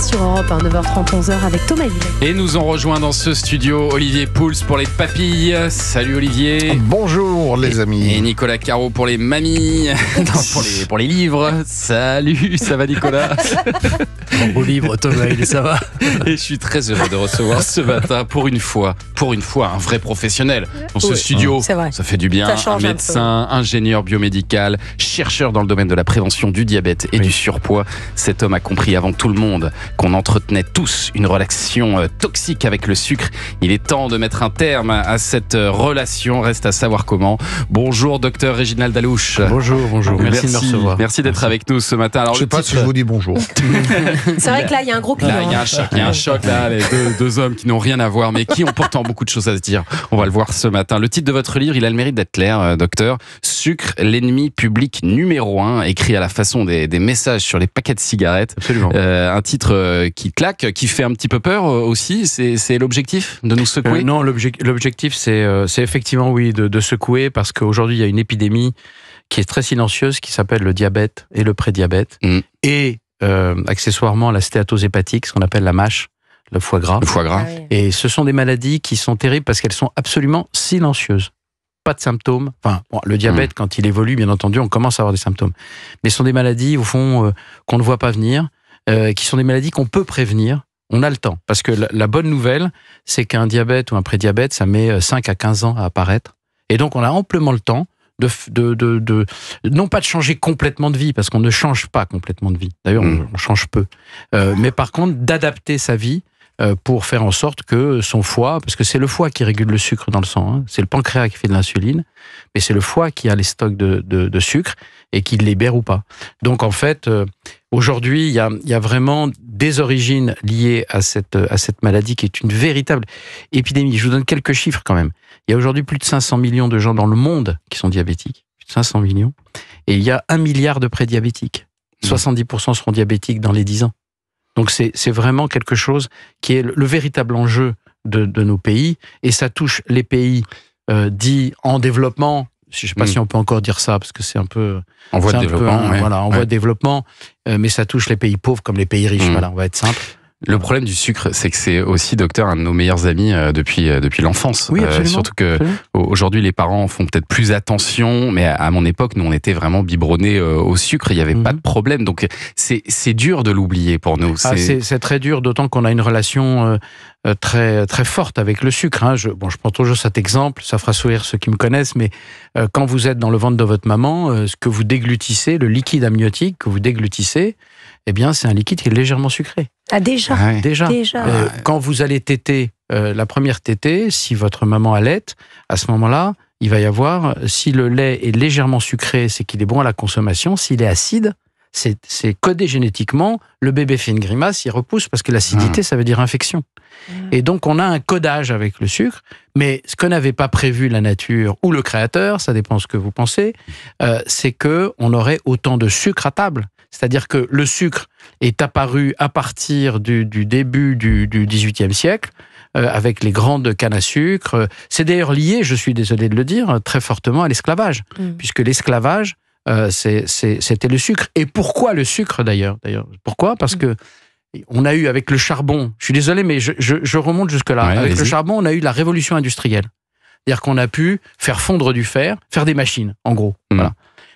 sur Europe 1, 9h30, 11h avec Thomas Villers. Et nous ont rejoint dans ce studio Olivier Pouls pour les papilles. Salut Olivier. Bonjour les amis. Et Nicolas Caro pour les mamies. Non, pour les livres. Salut, ça va Nicolas? Un beau livre, Thomas, ça va. Et je suis très heureux de recevoir ce matin, pour une fois, un vrai professionnel dans ce studio. C'est vrai. Ça fait du bien. Ça change un médecin, ingénieur biomédical, chercheur dans le domaine de la prévention du diabète et du surpoids. Cet homme a compris avant tout le monde qu'on entretenait tous une relation toxique avec le sucre. Il est temps de mettre un terme à cette relation. Reste à savoir comment. Bonjour, docteur Réginald Dalouche. Bonjour. Merci de me recevoir. Merci d'être avec nous ce matin. Alors, Je sais pas si je vous dis bonjour. C'est vrai que là, il y a un gros client. Là, il y a un choc là, les deux hommes qui n'ont rien à voir, mais qui ont pourtant beaucoup de choses à se dire. On va le voir ce matin. Le titre de votre livre, il a le mérite d'être clair, docteur. Sucre, l'ennemi public numéro 1, écrit à la façon des messages sur les paquets de cigarettes. Absolument. Un titre qui claque, qui fait un petit peu peur aussi. C'est l'objectif de nous secouer? Non, l'objectif, c'est effectivement, oui, de secouer, parce qu'aujourd'hui, il y a une épidémie qui est très silencieuse, qui s'appelle le diabète et le prédiabète. Et accessoirement la stéatose hépatique, ce qu'on appelle la mâche, le foie gras. Le foie gras. Ah oui. Et ce sont des maladies qui sont terribles parce qu'elles sont absolument silencieuses. Pas de symptômes. Enfin, bon, le diabète, quand il évolue, bien entendu, on commence à avoir des symptômes. Mais ce sont des maladies, au fond, qu'on ne voit pas venir, qui sont des maladies qu'on peut prévenir. On a le temps. Parce que la bonne nouvelle, c'est qu'un diabète ou un prédiabète, ça met 5 à 15 ans à apparaître. Et donc, on a amplement le temps non pas de changer complètement de vie, parce qu'on ne change pas complètement de vie. D'ailleurs, on change peu. Mais par contre, d'adapter sa vie pour faire en sorte que son foie, parce que c'est le foie qui régule le sucre dans le sang, hein, c'est le pancréas qui fait de l'insuline, mais c'est le foie qui a les stocks de sucre et qui le libère ou pas. Donc en fait, aujourd'hui, il y a vraiment des origines liées à cette maladie qui est une véritable épidémie. Je vous donne quelques chiffres quand même. Il y a aujourd'hui plus de 500 millions de gens dans le monde qui sont diabétiques. Plus de 500 millions. Et il y a 1 milliard de prédiabétiques. 70% seront diabétiques dans les 10 ans. Donc c'est vraiment quelque chose qui est le véritable enjeu de nos pays. Et ça touche les pays dits en développement. Je ne sais pas si on peut encore dire ça, parce que c'est un peu... En voie de développement. Voilà, en voie de développement. Mais ça touche les pays pauvres comme les pays riches. Voilà, on va être simple. Le problème du sucre, c'est que c'est aussi, docteur, un de nos meilleurs amis depuis l'enfance. Oui, absolument. Surtout que aujourd'hui, les parents font peut-être plus attention, mais à mon époque, nous, on était vraiment biberonnés au sucre. Il n'y avait pas de problème. Donc, c'est dur de l'oublier pour nous. C'est très dur, d'autant qu'on a une relation très très forte avec le sucre. Hein. Je prends toujours cet exemple, ça fera sourire ceux qui me connaissent, mais quand vous êtes dans le ventre de votre maman, ce que vous déglutissez, le liquide amniotique que vous déglutissez, eh bien, c'est un liquide qui est légèrement sucré. Ah, déjà. Déjà. Quand vous allez téter, la première tétée, si votre maman allaite, à ce moment-là, il va y avoir, si le lait est légèrement sucré, c'est qu'il est bon à la consommation. S'il est acide, c'est codé génétiquement, le bébé fait une grimace, il repousse, parce que l'acidité, ça veut dire infection. Et donc, on a un codage avec le sucre, mais ce que n'avait pas prévu la nature ou le créateur, ça dépend ce que vous pensez, c'est qu'on aurait autant de sucre à table. C'est-à-dire que le sucre est apparu à partir du début du XVIIIe siècle, avec les grandes cannes à sucre. C'est d'ailleurs lié, je suis désolé de le dire, très fortement à l'esclavage, puisque l'esclavage, c'était le sucre. Et pourquoi le sucre d'ailleurs? Pourquoi? Parce que on a eu avec le charbon, je suis désolé, mais je remonte jusque-là. Ouais, avec le charbon, on a eu la révolution industrielle. C'est-à-dire qu'on a pu faire fondre du fer, faire des machines, en gros. Voilà.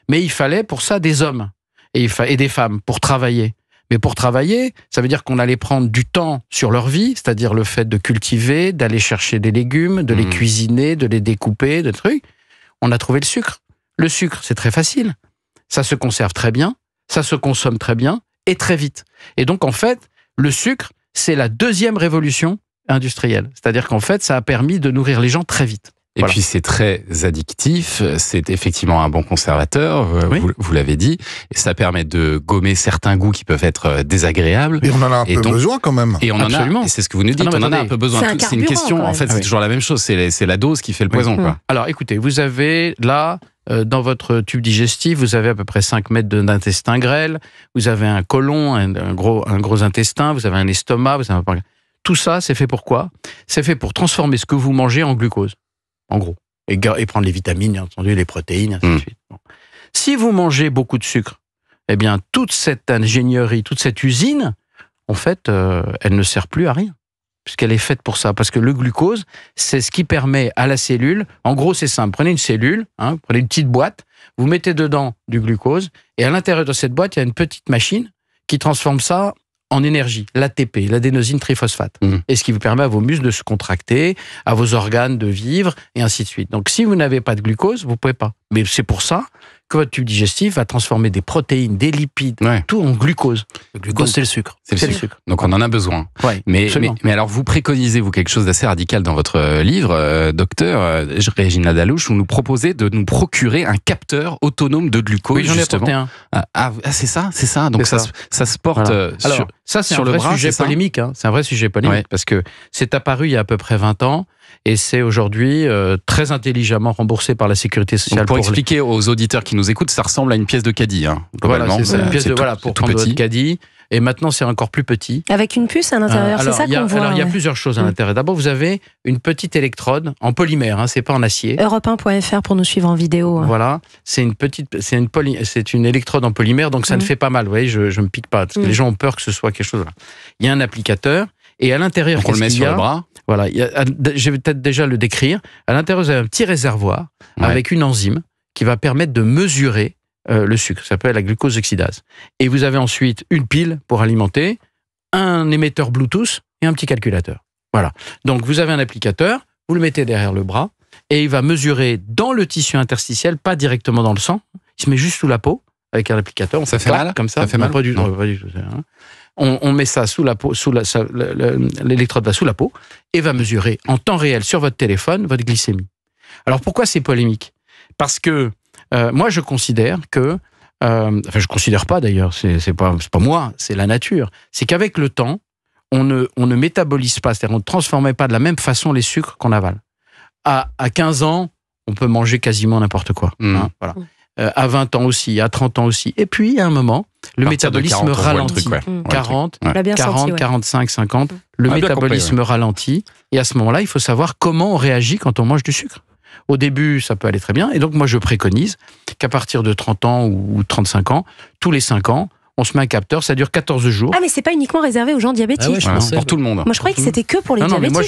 Mais il fallait pour ça des hommes et des femmes pour travailler. Mais pour travailler, ça veut dire qu'on allait prendre du temps sur leur vie, c'est-à-dire le fait de cultiver, d'aller chercher des légumes, de les cuisiner, de les découper, de trucs. On a trouvé le sucre. Le sucre, c'est très facile. Ça se conserve très bien, ça se consomme très bien et très vite. Et donc, en fait, le sucre, c'est la deuxième révolution industrielle. C'est-à-dire qu'en fait, ça a permis de nourrir les gens très vite. Et puis c'est très addictif, c'est effectivement un bon conservateur, vous l'avez dit, et ça permet de gommer certains goûts qui peuvent être désagréables. Et on en a un peu besoin quand même. Et on Absolument. en a, et c'est ce que vous nous dites, on en a un peu besoin. C'est une question, en fait, c'est toujours la même chose, c'est la dose qui fait le poison. Quoi. Alors écoutez, vous avez là, dans votre tube digestif, vous avez à peu près 5 mètres d'intestin grêle, vous avez un côlon, un gros intestin, vous avez un estomac, vous avez un... Tout ça, c'est fait pour quoi? C'est fait pour transformer ce que vous mangez en glucose. En gros, et prendre les vitamines, bien entendu, les protéines, ainsi de suite. Bon. Si vous mangez beaucoup de sucre, eh bien, toute cette ingénierie, toute cette usine, en fait, elle ne sert plus à rien. Puisqu'elle est faite pour ça. Parce que le glucose, c'est ce qui permet à la cellule, en gros c'est simple, prenez une cellule, prenez une petite boîte, vous mettez dedans du glucose, et à l'intérieur de cette boîte, il y a une petite machine qui transforme ça en énergie, l'ATP, l'adénosine triphosphate. Et ce qui vous permet à vos muscles de se contracter, à vos organes de vivre, et ainsi de suite. Donc si vous n'avez pas de glucose, vous ne pouvez pas. Mais c'est pour ça que votre tube digestif va transformer des protéines, des lipides, tout en glucose. Le glucose, c'est le sucre. C'est le sucre. Donc on en a besoin. Ouais, mais alors vous préconisez, vous, quelque chose d'assez radical dans votre livre, docteur Régine Ladelouche, où vous nous proposez de nous procurer un capteur autonome de glucose. Oui, j'en ai apporté un. C'est ça. Donc ça se porte sur... Ça, c'est sur un vrai bras, sujet polémique. C'est un vrai sujet polémique parce que c'est apparu il y a à peu près 20 ans et c'est aujourd'hui très intelligemment remboursé par la Sécurité sociale. Donc pour expliquer aux auditeurs qui nous écoutent, ça ressemble à une pièce de caddie. Voilà, c'est ça, une pièce pour prendre votre caddie. Et maintenant, c'est encore plus petit. Avec une puce à l'intérieur, c'est ça qu'on voit. Alors, il y a plusieurs choses à l'intérieur. D'abord, vous avez une petite électrode en polymère, c'est pas en acier. Europe1.fr pour nous suivre en vidéo. Voilà, c'est une électrode en polymère, donc ça ne fait pas mal. Vous voyez, je me pique pas, parce que les gens ont peur que ce soit quelque chose. Il y a un applicateur, et à l'intérieur, on le met sur le bras. Voilà, je vais peut-être déjà le décrire. À l'intérieur, vous avez un petit réservoir avec une enzyme qui va permettre de mesurer le sucre, ça s'appelle la glucose oxydase. Et vous avez ensuite une pile pour alimenter, un émetteur Bluetooth et un petit calculateur. Voilà. Donc vous avez un applicateur, vous le mettez derrière le bras et il va mesurer dans le tissu interstitiel, pas directement dans le sang. Il se met juste sous la peau avec un applicateur. Ça fait mal comme ça. Ça fait mal. Pas du tout. On met ça sous la peau, l'électrode va sous la peau et va mesurer en temps réel sur votre téléphone votre glycémie. Alors pourquoi c'est polémique ? Parce que moi, je considère que, je considère pas d'ailleurs, c'est pas moi, c'est la nature. C'est qu'avec le temps, on ne métabolise pas, c'est-à-dire on ne transforme pas de la même façon les sucres qu'on avale. À 15 ans, on peut manger quasiment n'importe quoi. Voilà. À 20 ans aussi, à 30 ans aussi. Et puis, à un moment, le métabolisme ralentit. 40, 45, 50, le métabolisme ralentit. Et à ce moment-là, il faut savoir comment on réagit quand on mange du sucre. Au début, ça peut aller très bien. Et donc, moi, je préconise qu'à partir de 30 ans ou 35 ans, tous les 5 ans, on se met un capteur, ça dure 14 jours. Ah, mais c'est pas uniquement réservé aux gens diabétiques. Pour tout le monde. Moi, je croyais que c'était que pour les diabétiques. Non, mais moi,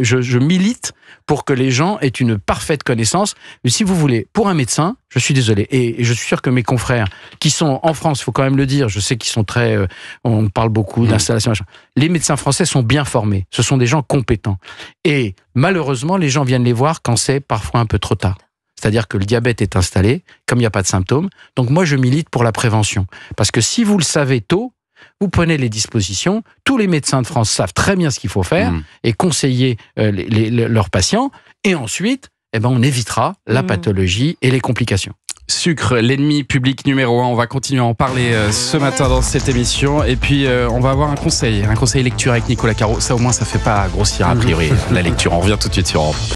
je milite pour que les gens aient une parfaite connaissance. Mais si vous voulez, pour un médecin, je suis désolé, et je suis sûr que mes confrères, qui sont en France, il faut quand même le dire, je sais qu'ils sont très... on parle beaucoup d'installation. Les médecins français sont bien formés. Ce sont des gens compétents. Et malheureusement, les gens viennent les voir quand c'est parfois un peu trop tard. C'est-à-dire que le diabète est installé, comme il n'y a pas de symptômes. Donc moi, je milite pour la prévention. Parce que si vous le savez tôt, vous prenez les dispositions. Tous les médecins de France savent très bien ce qu'il faut faire et conseiller leurs patients. Et ensuite, on évitera la pathologie et les complications. Sucre, l'ennemi public numéro 1. On va continuer à en parler ce matin dans cette émission. Et puis, on va avoir un conseil lecture avec Nicolas Caro. Ça, au moins, ça fait pas grossir a priori la lecture. On revient tout de suite sur Europe.